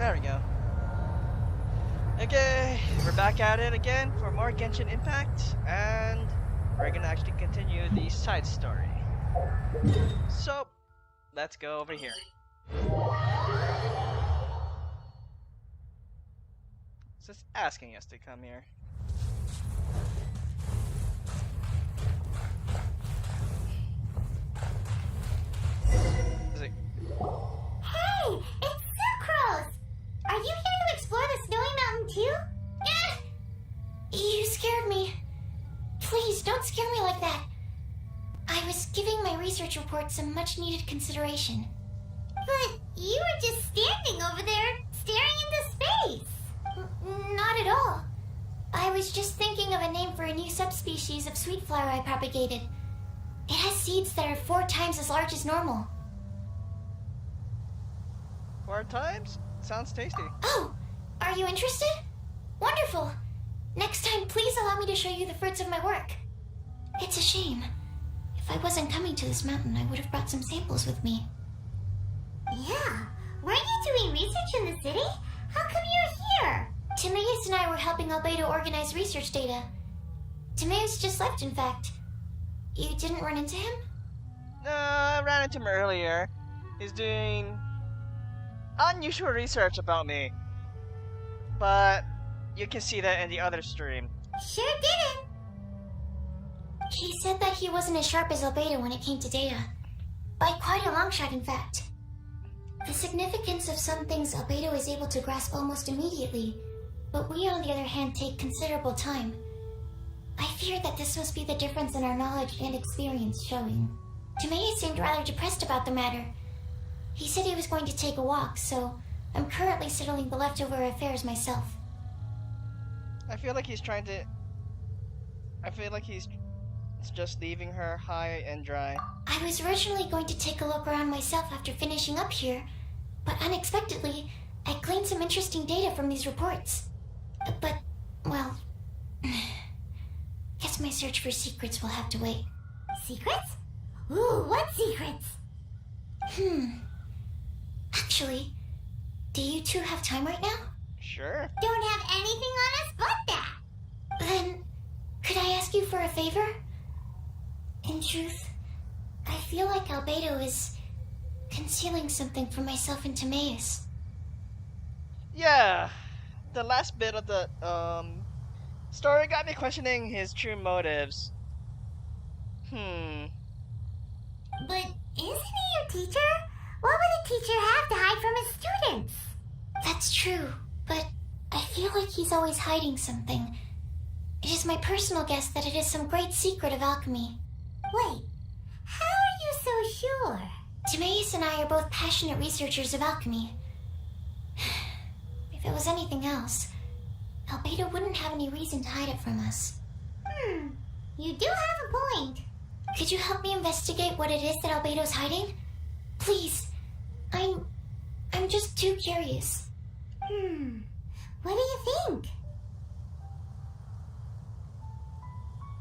There we go. Okay, we're back at it again for more Genshin Impact, and we're gonna actually continue the side story. So, let's go over here. It's just asking us to come here. Is it? Hey, it's Sucrose! Are you here to explore the snowy mountain too? You scared me. Please, don't scare me like that. I was giving my research report some much-needed consideration. But you were just standing over there, staring into space. Not at all. I was just thinking of a name for a new subspecies of sweet flower I propagated. It has seeds that are 4 times as large as normal. 4 times? Sounds tasty. Oh, are you interested? Wonderful. Next time, please allow me to show you the fruits of my work. It's a shame. If I wasn't coming to this mountain, I would have brought some samples with me. Yeah. Weren't you doing research in the city? How come you're here? Timaeus and I were helping Albedo organize research data. Timaeus just left, in fact. You didn't run into him? No, I ran into him earlier. He's doing unusual research about me. But you can see that in the other stream. Sure didn't. He said that he wasn't as sharp as Albedo when it came to data. By quite a long shot, in fact. The significance of some things Albedo is able to grasp almost immediately, but we, on the other hand, take considerable time. I fear that this must be the difference in our knowledge and experience showing. Timaeus seemed rather depressed about the matter. He said he was going to take a walk, so I'm currently settling the leftover affairs myself. I feel like he's trying to... I feel like he's just leaving her high and dry. I was originally going to take a look around myself after finishing up here, but unexpectedly, I gleaned some interesting data from these reports. But, well... guess my search for secrets will have to wait. Secrets? Ooh, what secrets? Actually, do you two have time right now? Sure. Don't have anything on us but that. Then, could I ask you for a favor? In truth, I feel like Albedo is concealing something from myself and Timaeus. Yeah, the last bit of the story got me questioning his true motives. But isn't he your teacher? What would a teacher have to hide from his students? That's true, but I feel like he's always hiding something. It is my personal guess that it is some great secret of alchemy. Wait, how are you so sure? Timaeus and I are both passionate researchers of alchemy. If it was anything else, Albedo wouldn't have any reason to hide it from us. You do have a point. Could you help me investigate what it is that Albedo's hiding? Please. I'm just too curious. What do you think?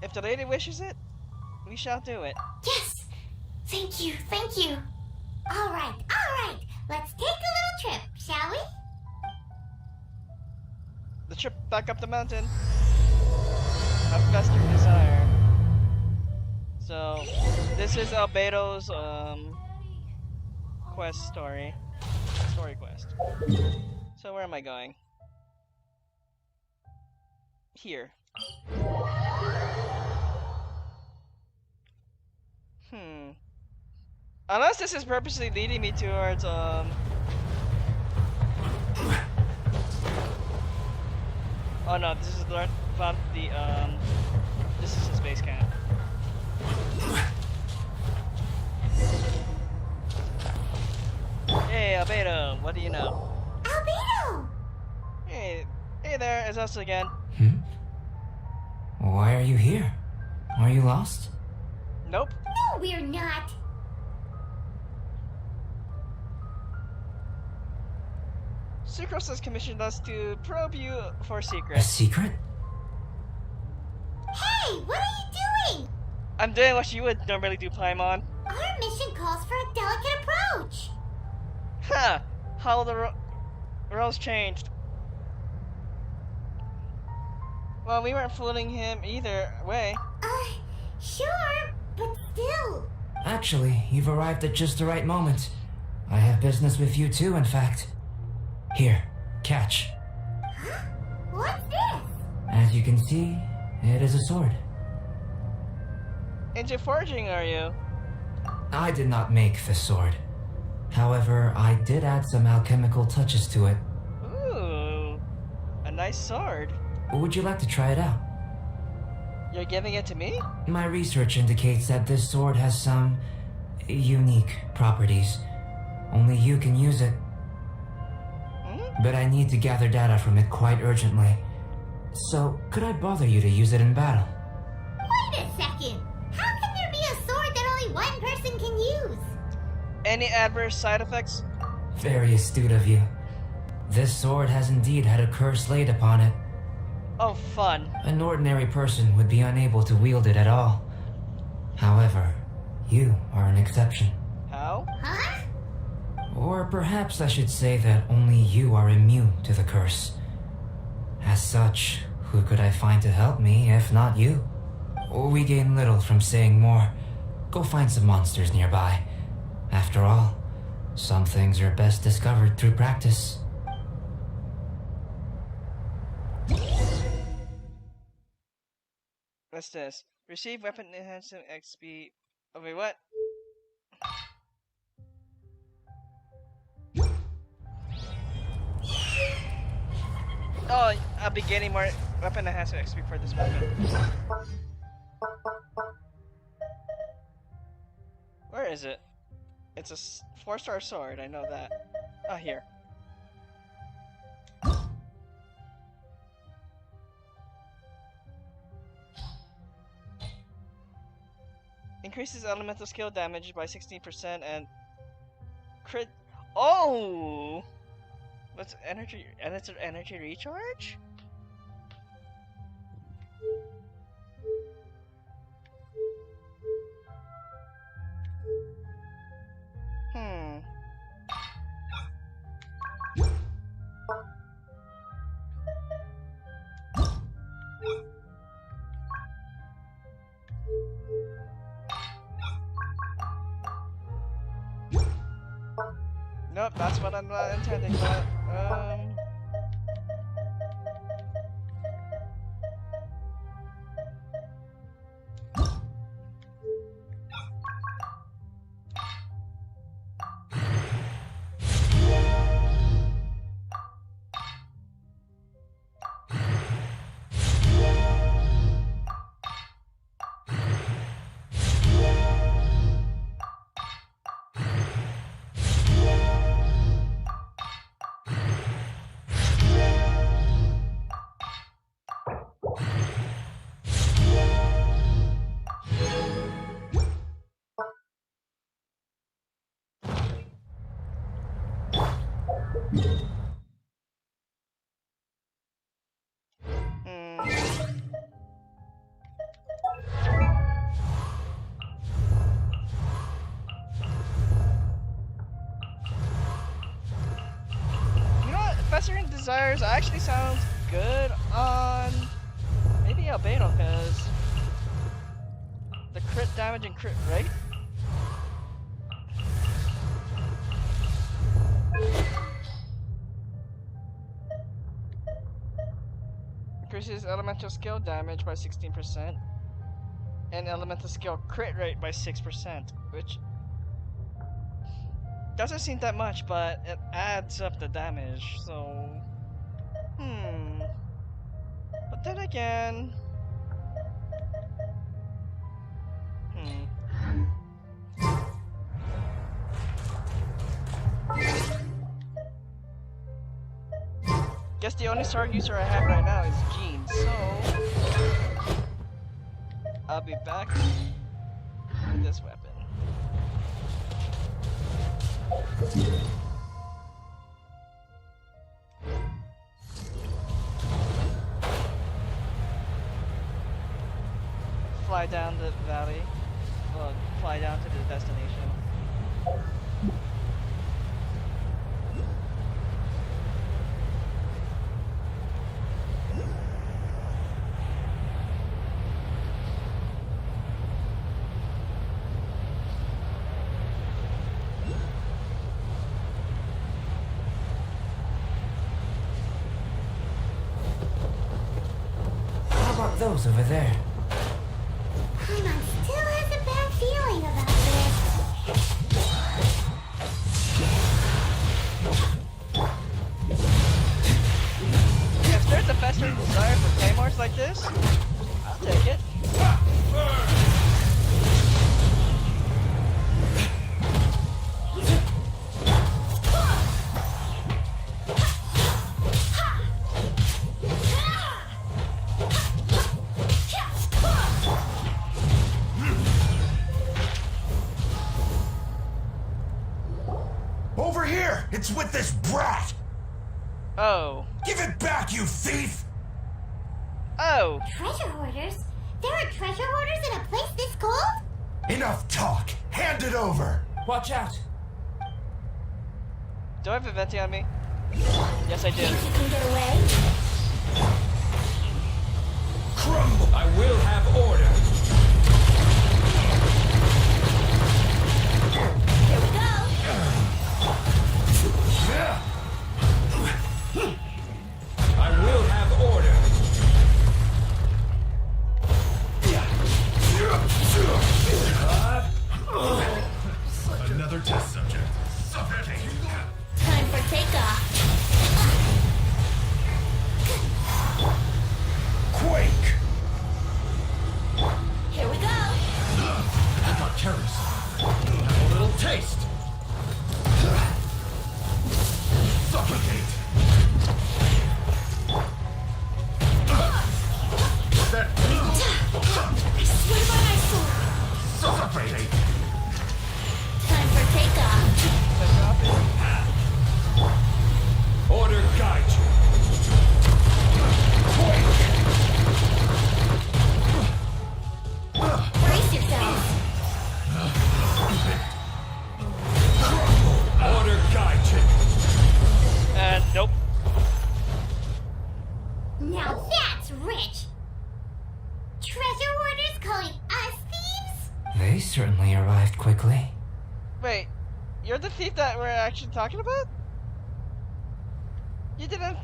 If the lady wishes it, we shall do it. Yes! Thank you, thank you. Alright. Let's take a little trip, shall we? The trip back up the mountain. Have festered desire. So, this is Albedo's quest story. Story quest. So where am I going? Here. Unless this is purposely leading me towards Oh no, this is found the this is his base camp. Hey Albedo, what do you know? Albedo! Hey there, it's us again. Why are you here? Are you lost? Nope. No, we're not. Sucrose has commissioned us to probe you for A secrets. secret? Hey, what are you doing? I'm doing what you would normally do, Paimon. Our mission calls for a delicate approach. Ha! How the World's changed. Well, we weren't fooling him either way. Sure, but still. Actually, you've arrived at just the right moment. I have business with you too, in fact. Here, catch. Huh? What's this? As you can see, it is a sword. Into forging, are you? I did not make this sword. However, I did add some alchemical touches to it. Ooh, a nice sword. Would you like to try it out? You're giving it to me? My research indicates that this sword has some unique properties. Only you can use it. But I need to gather data from it quite urgently. So, could I bother you to use it in battle? Wait a second. How can there be a sword that only one person can use? Any adverse side effects? Very astute of you. This sword has indeed had a curse laid upon it. Oh, fun. An ordinary person would be unable to wield it at all. However, you are an exception. How? Huh? Or perhaps I should say that only you are immune to the curse. As such, who could I find to help me if not you? We gain little from saying more. Go find some monsters nearby. After all, some things are best discovered through practice. What's this? Receive weapon enhancement XP. Oh, wait, what? Oh, I'll be getting more weapon enhancement XP for this weapon. Where is it? It's a 4-star sword, I know that. Oh, here. Increases elemental skill damage by 16% and crit. Oh! What's energy? And it's an energy recharge? Hmm. Nope, that's what I'm not intending, but, Festering Desires actually sounds good on maybe Albedo, because the crit damage and crit rate. Increases elemental skill damage by 16% and elemental skill crit rate by 6%, which doesn't seem that much, but it adds up the damage, so... But then again... Guess the only sword user I have right now is Jean, so... I'll be back with this weapon. Fly down the valley. Well, fly down to the destination. those over there. Paimon still has a bad feeling about this. If there's a festering desire for claymores like this, I'll take it. Over here! It's with this brat! Oh. Give it back, you thief! Oh. Treasure hoarders? There are treasure hoarders in a place this cold? Enough talk! Hand it over! Watch out! Do I have a venti on me? Yes, I do. Think you can get away? Crumble! I will have order. Here we go! I will have order. Another test subject. Suffocating. Time for takeoff. Quake! Here we go! I got carrots. Have a little taste. Suffocate. That. I swear by my sword! Suffocate. Time for takeoff. Order guide you. Brace yourselves. Order guide you. Nope. Now that's rich! Treasure hoarders calling us thieves? They certainly arrived quickly. Wait, you're the thief that we're actually talking about? You didn't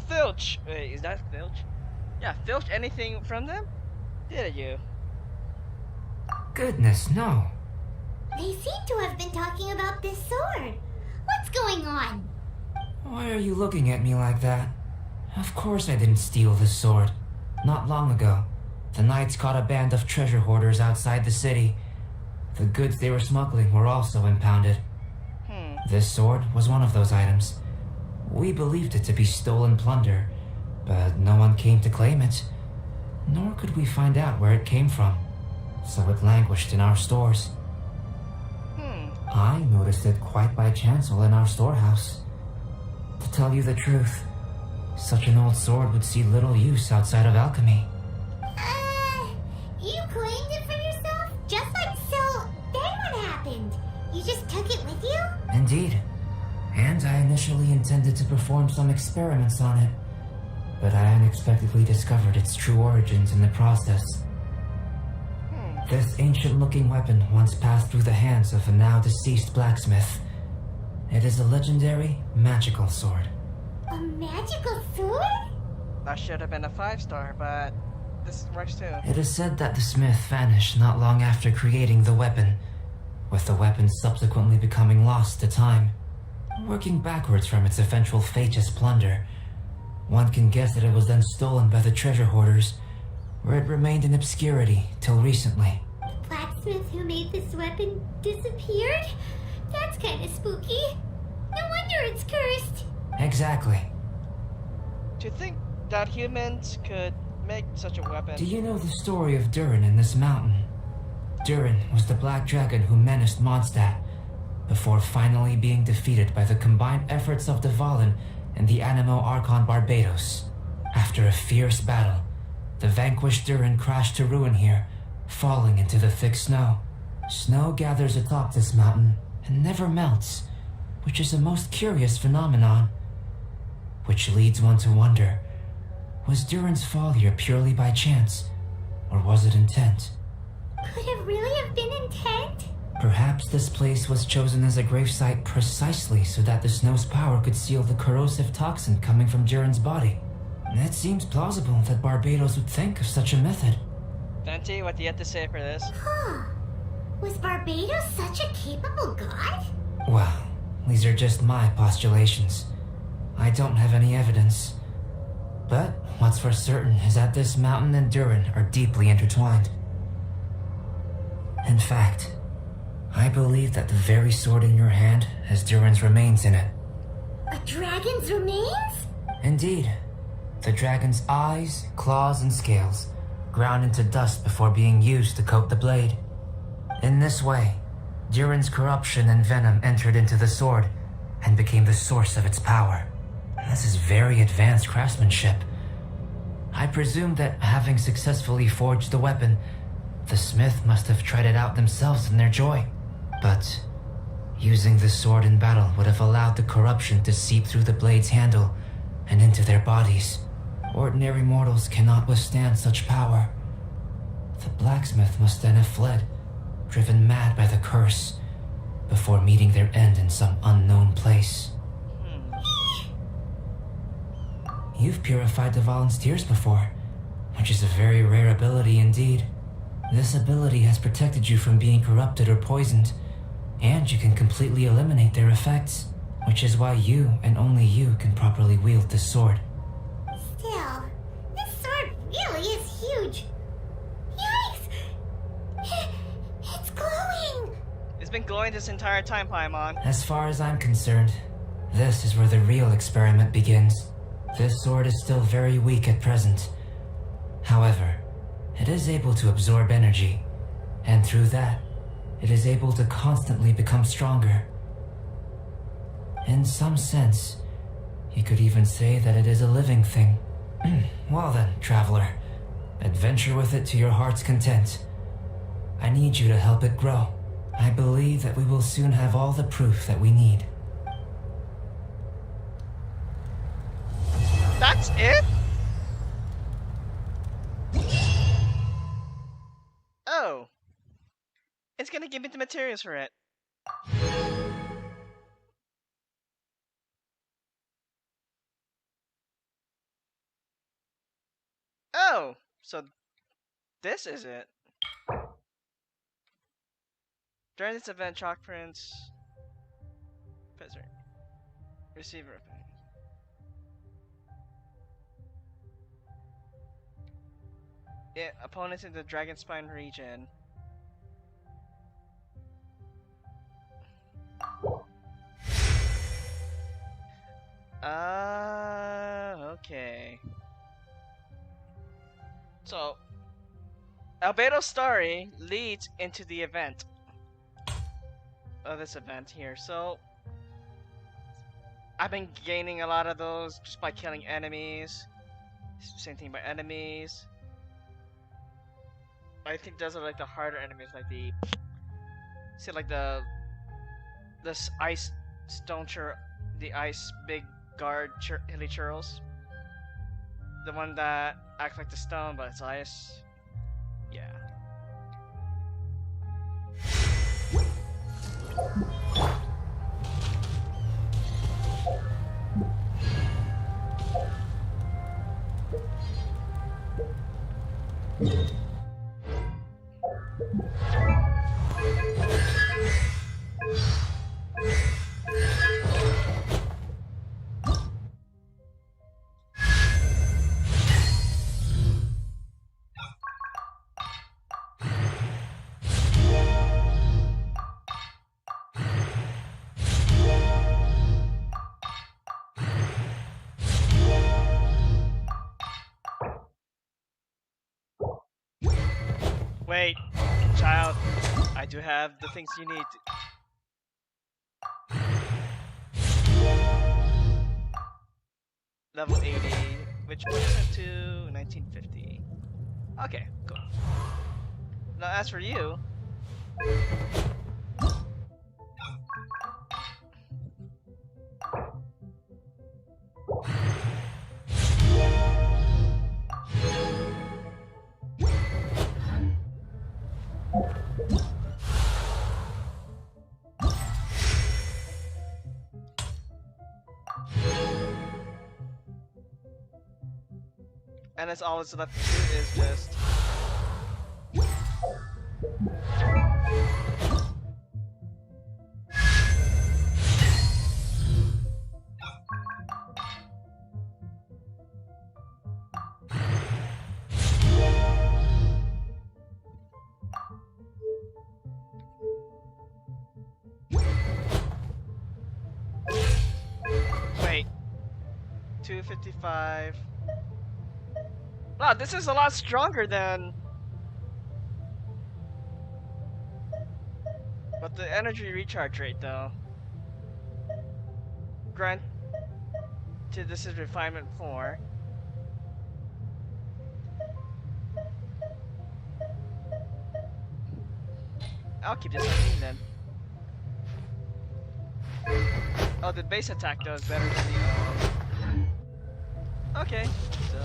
filch. Wait, is that filch? Yeah, filch anything from them? Did you? Goodness, no. They seem to have been talking about this sword. What's going on? Why are you looking at me like that? Of course I didn't steal this sword. Not long ago, the knights caught a band of treasure hoarders outside the city. The goods they were smuggling were also impounded. This sword was one of those items. We believed it to be stolen plunder, but no one came to claim it. Nor could we find out where it came from, so it languished in our stores. I noticed it quite by chance while in our storehouse. To tell you the truth, such an old sword would see little use outside of alchemy. You claimed it for yourself? Just like so, then what happened? You just took it with you? Indeed. And I initially intended to perform some experiments on it, but I unexpectedly discovered its true origins in the process. This ancient-looking weapon once passed through the hands of a now-deceased blacksmith. It is a legendary, magical sword. A magical sword? That should have been a 5-star, but this works too. It is said that the smith vanished not long after creating the weapon, with the weapon subsequently becoming lost to time. Working backwards from its eventual fate as plunder, one can guess that it was then stolen by the treasure hoarders, where it remained in obscurity till recently. The blacksmith who made this weapon disappeared? That's kind of spooky. No wonder it's cursed. Exactly. To think that humans could make such a weapon. Do you know the story of Durin in this mountain? Durin was the black dragon who menaced Mondstadt, before finally being defeated by the combined efforts of Dvalin and the Animo Archon Barbados. After a fierce battle, the vanquished Durin crashed to ruin here, falling into the thick snow. Snow gathers atop this mountain and never melts, which is a most curious phenomenon. Which leads one to wonder, was Durin's fall here purely by chance, or was it intent? Could it really have been intent? Perhaps this place was chosen as a gravesite precisely so that the snow's power could seal the corrosive toxin coming from Durin's body. It seems plausible that Barbados would think of such a method. Dante, what do you have to say for this? Huh. Was Barbados such a capable god? Well, these are just my postulations. I don't have any evidence. But what's for certain is that this mountain and Durin are deeply intertwined. In fact, I believe that the very sword in your hand has Durin's remains in it. A dragon's remains? Indeed. The dragon's eyes, claws, and scales ground into dust before being used to coat the blade. In this way, Durin's corruption and venom entered into the sword and became the source of its power. This is very advanced craftsmanship. I presume that having successfully forged the weapon, the smith must have tried it out themselves in their joy. But using the sword in battle would have allowed the corruption to seep through the blade's handle and into their bodies. Ordinary mortals cannot withstand such power. The blacksmith must then have fled, driven mad by the curse, before meeting their end in some unknown place. You've purified the volunteers before, which is a very rare ability indeed. This ability has protected you from being corrupted or poisoned, and you can completely eliminate their effects, which is why you and only you can properly wield this sword. Still, this sword really is huge. Yikes! It's glowing! It's been glowing this entire time, Paimon. As far as I'm concerned, this is where the real experiment begins. This sword is still very weak at present. However, it is able to absorb energy, and through that, it is able to constantly become stronger. In some sense, you could even say that it is a living thing. Well then, traveler, adventure with it to your heart's content. I need you to help it grow. I believe that we will soon have all the proof that we need. That's it? Oh. It's gonna give me the materials for it. Oh, so this is it. During this event, chalk prints. Receiver. Opponents in the Dragonspine region. Okay. So, Albedo's story leads into the event. This event here. So, I've been gaining a lot of those just by killing enemies. Same thing by enemies. I think those are like the harder enemies, like the this ice stone the ice big guard hilly churls. The one that acts like the stone but it's ice. Yeah. Wait, child, I do have the things you need. Level 80, which puts it to 1950. Okay, cool. Now as for you, And that's all that's left to do is just... Wait. 255. Wow, this is a lot stronger than... But the energy recharge rate, though. Granted, this is refinement 4. I'll keep this on then. Oh, the base attack does better than the... Okay, so...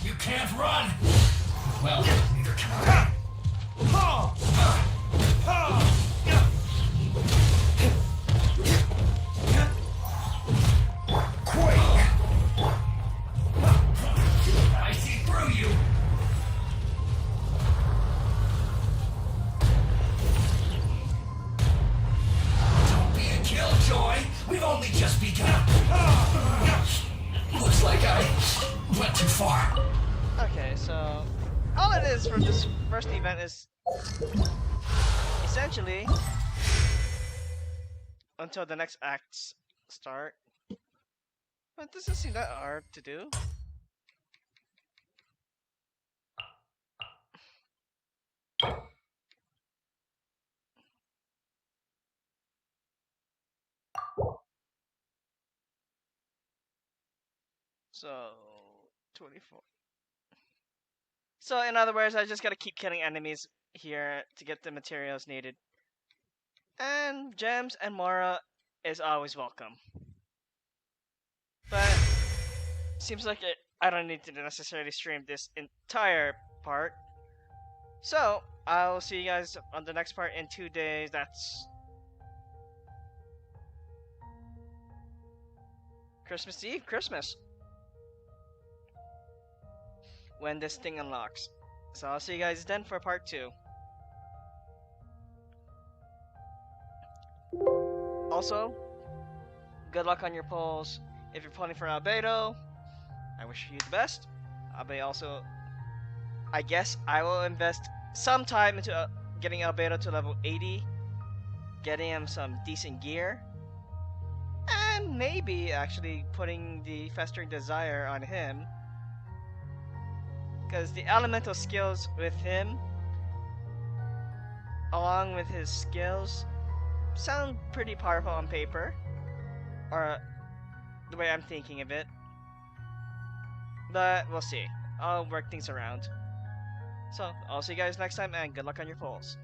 You can't run! Well, neither can I. I see through you! Don't be a killjoy! We've only just begun! Looks like I went too far. Okay, so... All it is for this first event is... essentially... until the next acts start. But it doesn't seem that hard to do. So... 24. So in other words, I just gotta keep killing enemies here to get the materials needed. And gems and Mora is always welcome. But seems like I don't need to necessarily stream this entire part. So I'll see you guys on the next part in 2 days. That's Christmas Eve, Christmas. When this thing unlocks. So I'll see you guys then for part 2. Also, good luck on your polls. If you're pulling for Albedo, I wish you the best. I guess I will invest some time into getting Albedo to level 80, getting him some decent gear, and maybe actually putting the Festering Desire on him. Because the elemental skills with him, along with his skills, sound pretty powerful on paper. Or the way I'm thinking of it. But we'll see. I'll work things around. So, I'll see you guys next time and good luck on your polls.